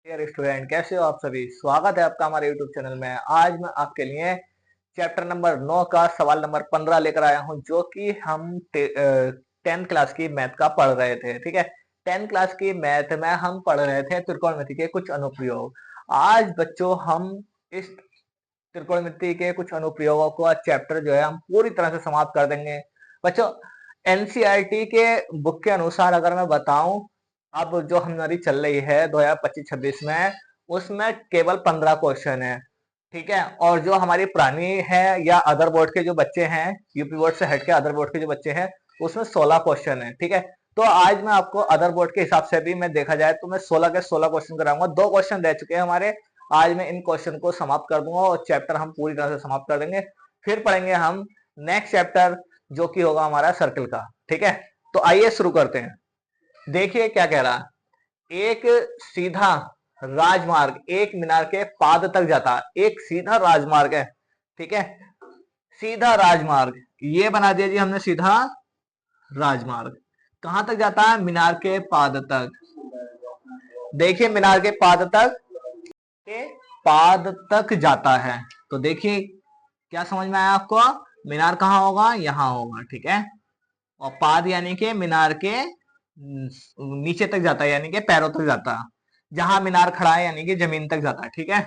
Dear student, कैसे हो आप सभी। स्वागत है आपका हमारे यूट्यूब चैनल में। आज मैं आपके लिए चैप्टर नंबर 9 का सवाल नंबर 15 लेकर आया हूं, जो कि हम 10th क्लास की मैथ का पढ़ रहे थे। ठीक है, 10th क्लास की मैथ में हम पढ़ रहे थे त्रिकोणमिति के कुछ अनुप्रयोग। आज बच्चों हम इस त्रिकोणमिति के कुछ अनुप्रयोगों को चैप्टर जो है हम पूरी तरह से समाप्त कर देंगे। बच्चों, एनसीईआरटी के बुक के अनुसार अगर मैं बताऊं, अब जो हमारी चल रही है 2025-26 में, उसमें केवल 15 क्वेश्चन है। ठीक है, और जो हमारी पुरानी है या अदर बोर्ड के जो बच्चे हैं, यूपी बोर्ड से हट के अदर बोर्ड के जो बच्चे हैं, उसमें 16 क्वेश्चन है। ठीक है, तो आज मैं आपको अदर बोर्ड के हिसाब से भी मैं देखा जाए तो मैं 16 के 16 क्वेश्चन कराऊंगा। 2 क्वेश्चन रह चुके हैं हमारे। आज मैं इन क्वेश्चन को समाप्त कर दूंगा और चैप्टर हम पूरी तरह से समाप्त कर देंगे। फिर पढ़ेंगे हम नेक्स्ट चैप्टर, जो कि होगा हमारा सर्कल का। ठीक है, तो आइए शुरू करते हैं। देखिए क्या कह रहा है। एक सीधा राजमार्ग एक मीनार के पाद तक जाता है। एक सीधा राजमार्ग है। ठीक है, सीधा राजमार्ग ये बना दिया जी हमने, सीधा राजमार्ग कहां तक जाता है? मीनार के पाद तक। देखिए मीनार के पाद तक जाता है। तो देखिए क्या समझ में आया आपको? मीनार कहाँ होगा? यहाँ होगा। ठीक है, और पाद यानी कि मीनार के नीचे तक जाता है, यानी कि पैरों तक जाता है। जहां मीनार खड़ा है यानी कि जमीन तक जाता है। ठीक है,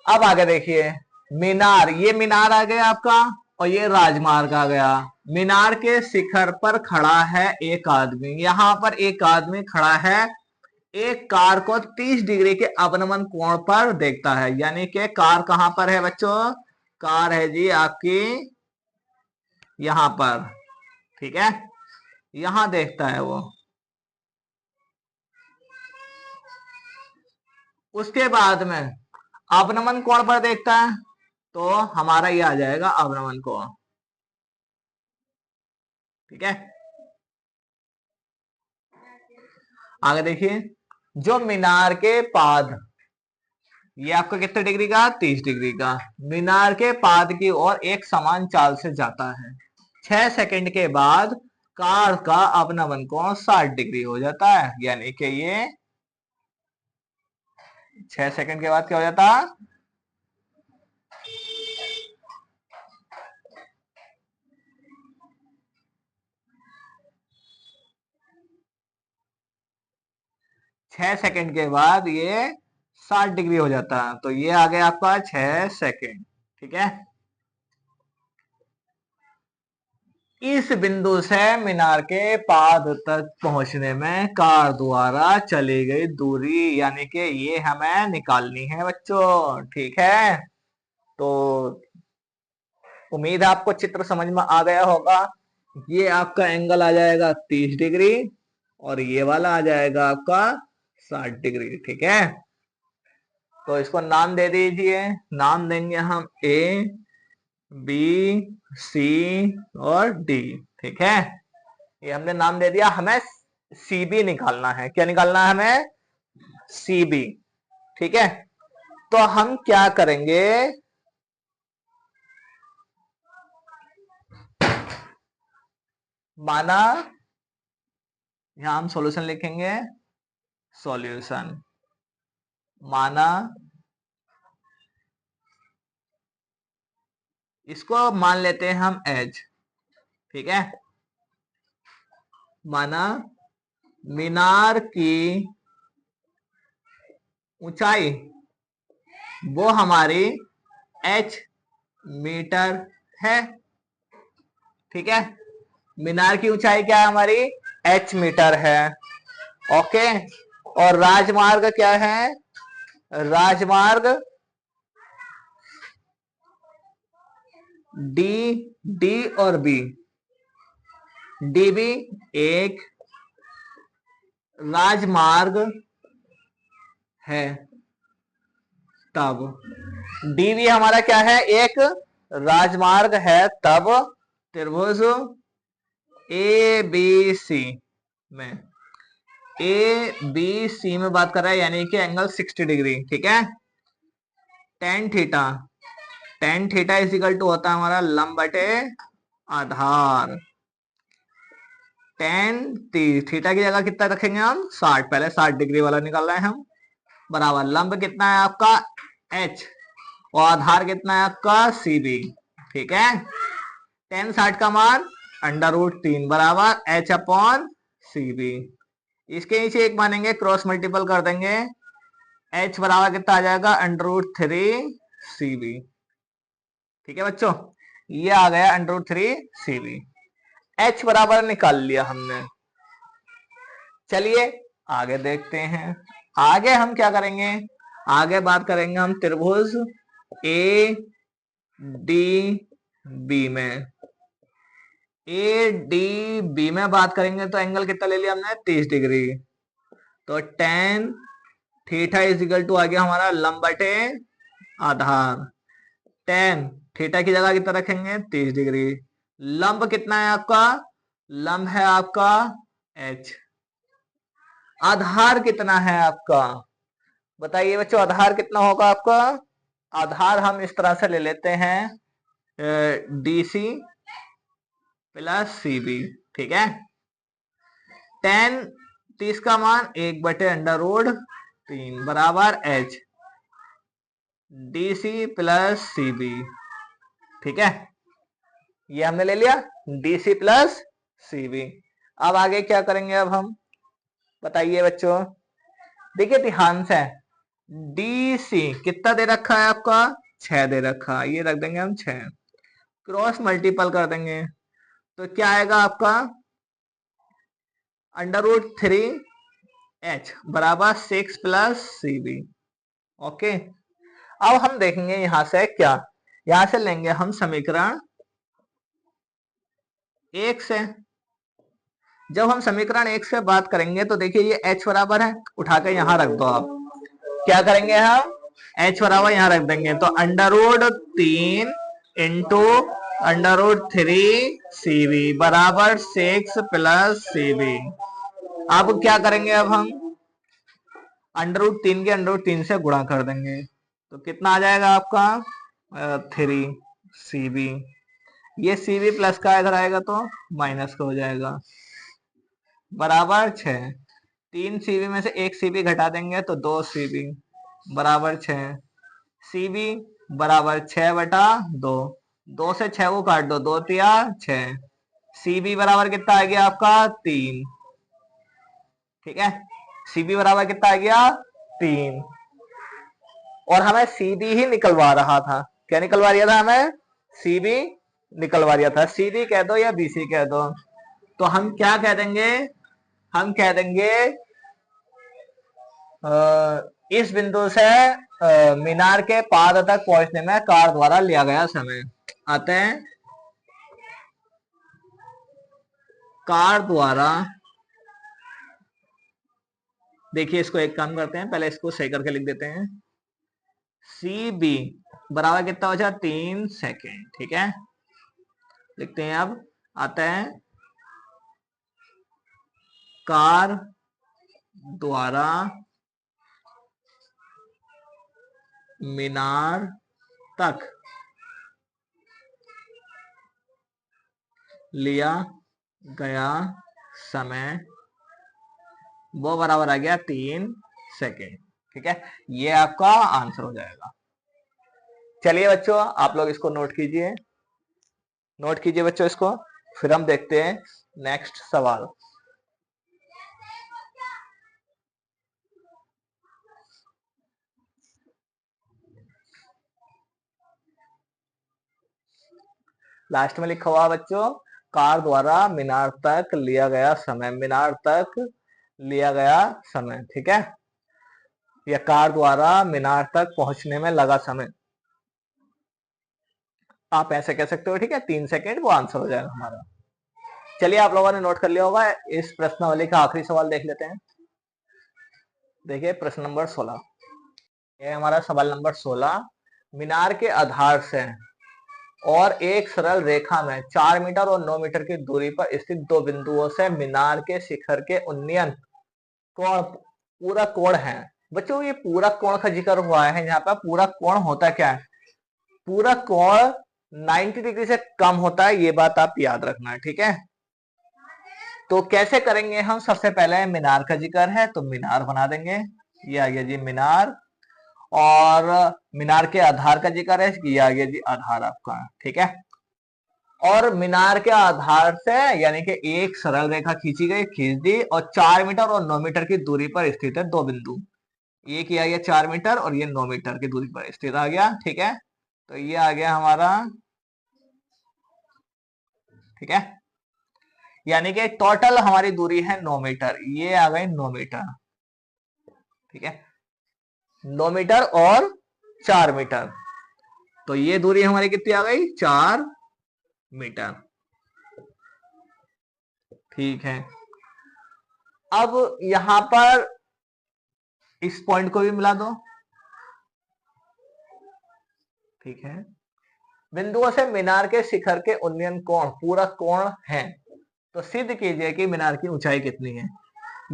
अब आगे देखिए। मीनार, ये मीनार आ गया आपका और ये राजमार्ग आ गया। मीनार के शिखर पर खड़ा है एक आदमी। यहां पर एक आदमी खड़ा है, एक कार को 30 डिग्री के अवनमन कोण पर देखता है। यानी कि कार कहां पर है बच्चों? कार है जी आपकी यहां पर। ठीक है, यहां देखता है वो। उसके बाद में अवनमन कोण पर देखता है, तो हमारा ये आ जाएगा अवनमन कोण। ठीक है, आगे देखिए। जो मीनार के पाद, ये आपका कितने डिग्री का? 30 डिग्री का। मीनार के पाद की ओर एक समान चाल से जाता है। 6 सेकंड के बाद कार का अवनमन कोण 60 डिग्री हो जाता है। यानी कि ये 6 सेकंड के बाद क्या हो जाता? 6 सेकंड के बाद ये 60 डिग्री हो जाता है। तो ये आ गया आपका 6 सेकंड। ठीक है, इस बिंदु से मीनार के पाद तक पहुंचने में कार द्वारा चली गई दूरी, यानी कि ये हमें निकालनी है बच्चों। ठीक है, तो उम्मीद है आपको चित्र समझ में आ गया होगा। ये आपका एंगल आ जाएगा 30 डिग्री और ये वाला आ जाएगा आपका 60 डिग्री। ठीक है, तो इसको नाम दे दीजिए। नाम देंगे हम ए, बी, सी और डी। ठीक है, ये हमने नाम दे दिया। हमें सीबी निकालना है। क्या निकालना है हमें? सीबी। ठीक है, तो हम क्या करेंगे? माना, यहां हम सॉल्यूशन लिखेंगे। सॉल्यूशन माना, इसको मान लेते हैं हम एच। ठीक है, माना मीनार की ऊंचाई वो हमारी एच मीटर है। ठीक है, मीनार की ऊंचाई क्या है हमारी? एच मीटर है। ओके, और राजमार्ग क्या है? राजमार्ग डी, डी और बी। डी बी एक राजमार्ग है, तब डीबी हमारा क्या है? एक राजमार्ग है, तब त्रिभुज ए बी सी में, ए बी सी में बात कर रहा है, यानी कि एंगल 60 डिग्री। ठीक है, tan theta, tan theta is equal to होता है हमारा लंब बटे आधार। टेन थीटा की जगह कितना रखेंगे हम? 60। पहले 60 डिग्री वाला निकाल रहे हैं हम। बराबर लंब कितना है आपका h और आधार कितना है आपका CB। ठीक है, tan 60 का मान √3 बराबर h अपॉन CB। इसके नीचे एक मानेंगे, क्रॉस मल्टीपल कर देंगे, h बराबर कितना आ जाएगा √3 CB। ठीक है बच्चों, ये आ गया √3 CB। h बराबर निकाल लिया हमने। चलिए आगे देखते हैं। आगे हम क्या करेंगे, आगे बात करेंगे हम त्रिभुज ADB में। ADB में बात करेंगे तो एंगल कितना ले लिया हमने 30 डिग्री। तो tan theta is equal to आ गया हमारा लंब बटे आधार। tan थीटा की जगह कितना रखेंगे 30 डिग्री। लंब कितना है आपका, लंब है आपका h। आधार कितना है आपका, बताइए बच्चों, आधार कितना होगा आपका। आधार हम इस तरह से ले लेते हैं DC प्लस CB। ठीक है, tan 30 का मान 1/√3 बराबर h DC प्लस CB। ठीक है, ये हमने ले लिया DC प्लस CB। अब आगे क्या करेंगे, अब हम बताइए बच्चों, देखिए ध्यान से, DC कितना दे रखा है आपका 6 दे रखा है, ये रख देंगे हम 6, क्रॉस मल्टीपल कर देंगे तो क्या आएगा आपका √3h बराबर 6 प्लस CB। ओके, अब हम देखेंगे यहां से क्या, यहां से लेंगे हम समीकरण 1 से। जब हम समीकरण 1 से बात करेंगे तो देखिए ये h बराबर है, उठा के यहां रख दो। आप क्या करेंगे, हम h बराबर यहां रख देंगे तो √3 इंटू √3 CB बराबर 6 प्लस CB। अब क्या करेंगे, अब हम √3 के √3 से गुणा कर देंगे तो कितना आ जाएगा आपका 3 CB। ये CB प्लस का इधर आएगा तो माइनस का हो जाएगा बराबर 6। 3 CB में से 1 CB घटा देंगे तो 2 CB बराबर 6। CB बराबर 6/2। 2 से 6 को काट दो, 2 तिया 6। CB बराबर कितना आ गया आपका 3। ठीक है, CB बराबर कितना आ गया 3। और हमें CB ही निकलवा रहा था, क्या निकलवा रहा था हमें, CB निकलवा रहा था। CD कह दो या BC कह दो, तो हम क्या कह देंगे, हम कह देंगे इस बिंदु से मीनार के पाद तक पहुंचने में कार द्वारा लिया गया समय। आते हैं, कार द्वारा, देखिए इसको एक काम करते हैं, पहले इसको सही करके लिख देते हैं। CB बराबर कितना हो जाए 3 सेकेंड। ठीक है, लिखते हैं। अब आते हैं, कार द्वारा मीनार तक लिया गया समय वो बराबर आ गया 3 सेकेंड। ठीक है, ये आपका आंसर हो जाएगा। चलिए बच्चों, आप लोग इसको नोट कीजिए, नोट कीजिए बच्चों इसको, फिर हम देखते हैं नेक्स्ट सवाल। लास्ट में लिखा हुआ बच्चों, कार द्वारा मीनार तक लिया गया समय, मीनार तक लिया गया समय। ठीक है, या कार द्वारा मीनार तक पहुंचने में लगा समय, आप ऐसे कह सकते हो। ठीक है, 3 सेकेंड, वो आंसर हो जाएगा हमारा। चलिए, आप लोगों ने नोट कर लिया होगा। इस प्रश्नावली का आखिरी सवाल देख लेते हैं। देखिए प्रश्न नंबर 16, ये हमारा सवाल नंबर 16। मीनार के आधार से और एक सरल रेखा में 4 मीटर और 9 मीटर की दूरी पर स्थित दो बिंदुओं से मीनार के शिखर के उन्नयन कोण, पूरा कोण है। बच्चों, ये पूरा कोण का जिक्र हुआ है यहाँ पर। पूरा कोण होता क्या है, पूरा कोण 90 डिग्री से कम होता है, ये बात आप याद रखना। ठीक है, तो कैसे करेंगे हम, सबसे पहले मीनार का जिक्र है तो मीनार बना देंगे। ये आ गया जी मीनार। और मीनार के आधार का जिक्र है, ये आ गया जी आधार आपका, ठीक है। और मीनार के आधार से यानी कि एक सरल रेखा खींची गई, खींच दी, और 4 मीटर और 9 मीटर की दूरी पर स्थित है दो बिंदु। ये किया गया 4 मीटर और ये 9 मीटर की दूरी पर स्थित आ गया, ठीक है। तो ये आ गया हमारा, ठीक है। यानी कि टोटल हमारी दूरी है 9 मीटर, ये आ गई 9 मीटर, ठीक है। 9 मीटर और 4 मीटर, तो ये दूरी हमारी कितनी आ गई, 4 मीटर, ठीक है। अब यहां पर इस पॉइंट को भी मिला दो, ठीक है। बिंदुओं से मीनार के शिखर के उन्नयन कोण पूरा कोण है, तो सिद्ध कीजिए कि मीनार की ऊंचाई कितनी है।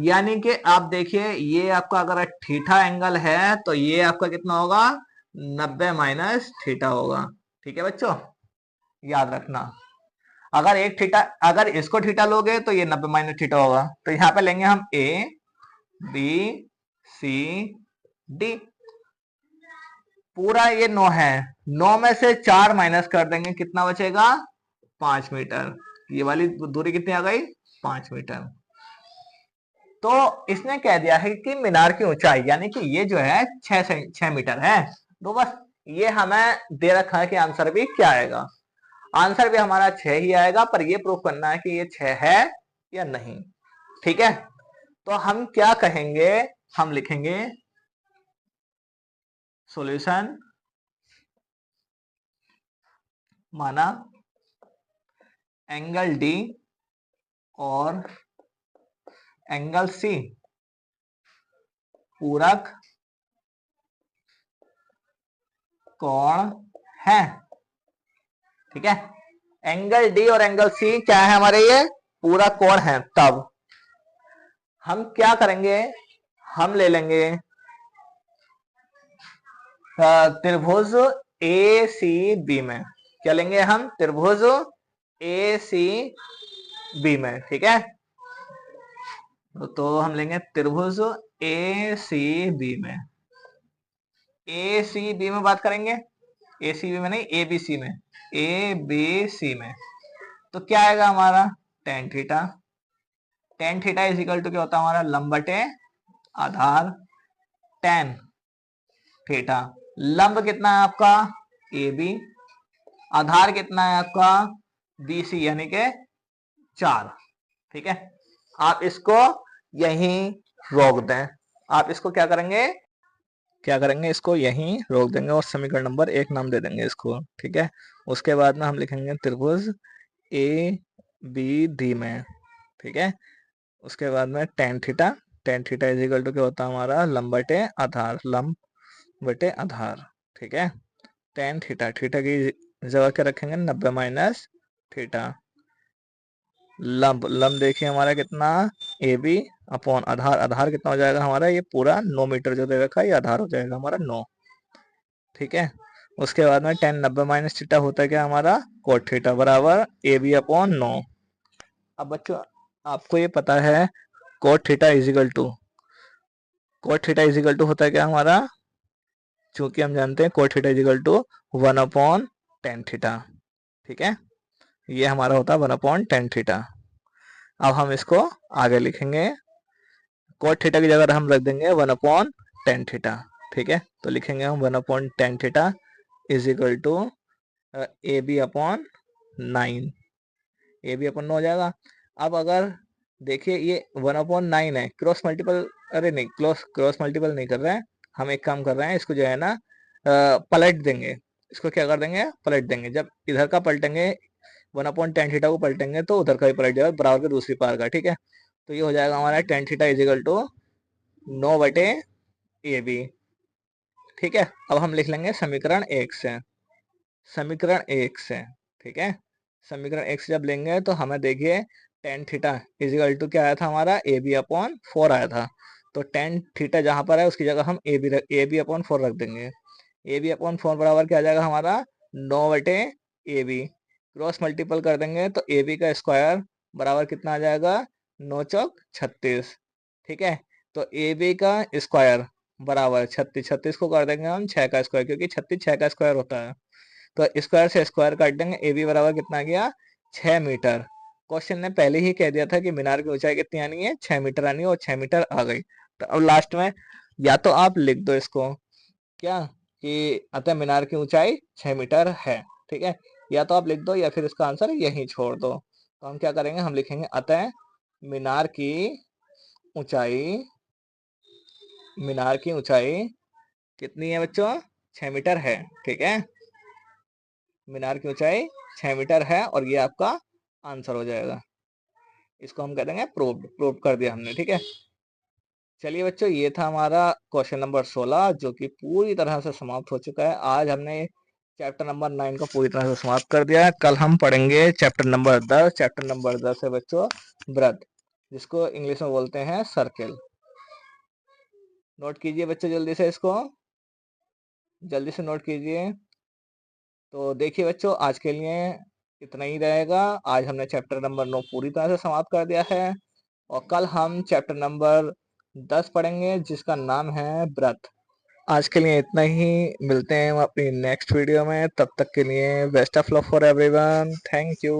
यानी कि आप देखिए, ये आपका अगर थीटा एंगल है तो ये आपका कितना होगा, 90 माइनस थीटा होगा, ठीक है बच्चों, याद रखना। अगर एक थीटा, अगर इसको थीटा लोगे तो ये 90 माइनस थीटा होगा। तो यहाँ पे लेंगे हम ए बी सी डी, पूरा ये 9 है, 9 में से 4 माइनस कर देंगे, कितना बचेगा, 5 मीटर। ये वाली दूरी कितनी आ गई, 5 मीटर। तो इसने कह दिया है कि मीनार की ऊंचाई यानी कि ये जो है 6 मीटर है। तो बस ये हमें दे रखा है कि आंसर भी क्या आएगा, आंसर भी हमारा 6 ही आएगा, पर ये प्रूफ करना है कि ये 6 है या नहीं, ठीक है। तो हम क्या कहेंगे, हम लिखेंगे सॉल्यूशन माना एंगल डी और एंगल सी पूरक कोण है, ठीक है। एंगल डी और एंगल सी क्या है हमारे, ये पूरा कोण है। तब हम क्या करेंगे, हम ले लेंगे त्रिभुज ए सी बी में, क्या लेंगे हम, त्रिभुज ए सी बी में, ठीक है। तो हम लेंगे त्रिभुज ए सी बी में, ए सी बी में बात करेंगे, ए सी बी में नहीं, ए बी सी में, ए बी सी में। तो क्या आएगा हमारा, tan theta, tan theta is equal to क्या होता है हमारा, लंब बटे आधार, टेन थीटा। लंब कितना है आपका, ए बी, आधार कितना है आपका, बी सी, यानी के 4, ठीक है। आप इसको यहीं रोक दें, आप इसको क्या करेंगे, क्या करेंगे, इसको यहीं रोक देंगे और समीकरण नंबर 1 नाम दे देंगे इसको, ठीक है। उसके बाद में हम लिखेंगे त्रिभुज ए बी डी में, ठीक है। उसके बाद में tan theta, tan theta is equal to क्या होता है हमारा, लंब बटे आधार, लंब बटे आधार, ठीक है। टेन थीटा, थीटा की जगह क्या रखेंगे, 90 माइनस थीटा। लंब, लंब देखिए हमारा कितना, ए बी अपॉन आधार, आधार कितना हो जाएगा हमारा, ये पूरा 9 मीटर जो दे रखा है, ये आधार हो जाएगा हमारा 9, ठीक है। उसके बाद में टेन 90 माइनस थीटा होता है क्या हमारा, कोट थीटा बराबर ए बी अपॉन 9। अब बच्चों आपको ये पता है cot theta is equal to, cot theta is equal to होता है क्या हमारा, चूंकि हम जानते हैं cot theta is equal to 1 upon tan theta, ठीक है। ये हमारा होता है 1 अपॉन टेन थीटा। अब हम इसको आगे लिखेंगे, कोट थीटा की जगह हम रख देंगे 1 अपॉन टेन थीटा, ठीक है। तो लिखेंगे हम 1 upon tan theta is equal to A B upon 9, A B upon 9 हो जाएगा। अब अगर देखिए ये 1 अपॉन 9 है, क्रॉस मल्टीपल, अरे नहीं, क्रॉस मल्टीपल नहीं कर रहे हैं हम, एक काम कर रहे हैं, इसको जो है ना पलट देंगे, इसको क्या कर देंगे, पलट देंगे। जब इधर का पलटेंगे 1 अपॉन टेन थीटा को पलटेंगे तो उधर का भी पलट जाएगा, बराबर के दूसरी पार का, ठीक है। तो ये हो जाएगा हमारा टेन थीटा इजिकल टू 9 बटे ए बी, ठीक है। अब हम लिख लेंगे समीकरण 1 से, समीकरण 1 से, ठीक है। समीकरण 1 से जब लेंगे तो हमें देखिए टेन थीटा इजिकल टू क्या आया था हमारा, ए बी अपॉन 4 आया था। तो टेन थीटा जहां पर है उसकी जगह हम ए बी अपॉन 4 रख देंगे। ए बी अपॉन 4 बराबर क्या आ जाएगा हमारा, 9 बटे ए बी, क्रॉस मल्टीपल कर देंगे तो ए बी का स्क्वायर बराबर कितना आ जाएगा, 9 चौक 36, ठीक है। तो ए बी का स्क्वायर बराबर 36, 36 को कर देंगे हम 6 का स्क्वायर, क्योंकि 36 6 का स्क्वायर होता है। तो स्क्वायर से स्क्वायर काट देंगे, ए बी बराबर कितना गया 6 मीटर। क्वेश्चन ने पहले ही कह दिया था कि मीनार की ऊंचाई कितनी आनी है 6 मीटर आनी है, और 6 मीटर आ गई। तो अब लास्ट में या तो आप लिख दो इसको क्या कि अतः मीनार की ऊंचाई 6 मीटर है, ठीक है। या तो आप लिख दो या फिर इसका आंसर यहीं छोड़ दो। तो हम क्या करेंगे, हम लिखेंगे अतः मीनार की ऊंचाई, मीनार की ऊंचाई कितनी है बच्चों 6 मीटर है, ठीक है। मीनार की ऊंचाई 6 मीटर है और ये आपका आंसर हो जाएगा। इसको हम कह देंगे प्रूव्ड, प्रूव कर दिया हमने, ठीक है। चलिए बच्चों, ये था हमारा क्वेश्चन नंबर 16 जो कि पूरी तरह से समाप्त हो चुका है। आज हमने चैप्टर नंबर 9 को पूरी तरह से समाप्त कर दिया है। कल हम पढ़ेंगे चैप्टर नंबर 10। चैप्टर नंबर 10 है बच्चों वृत्त, जिसको इंग्लिश में बोलते हैं सर्किल। नोट कीजिए बच्चों, जल्दी से इसको जल्दी से नोट कीजिए। तो देखिए बच्चों, आज के लिए इतना ही रहेगा। आज हमने चैप्टर नंबर 9 पूरी तरह से समाप्त कर दिया है, और कल हम चैप्टर नंबर 10 पढ़ेंगे जिसका नाम है व्रत। आज के लिए इतना ही, मिलते हैं हम अपनी नेक्स्ट वीडियो में। तब तक के लिए best of luck for everyone, thank you.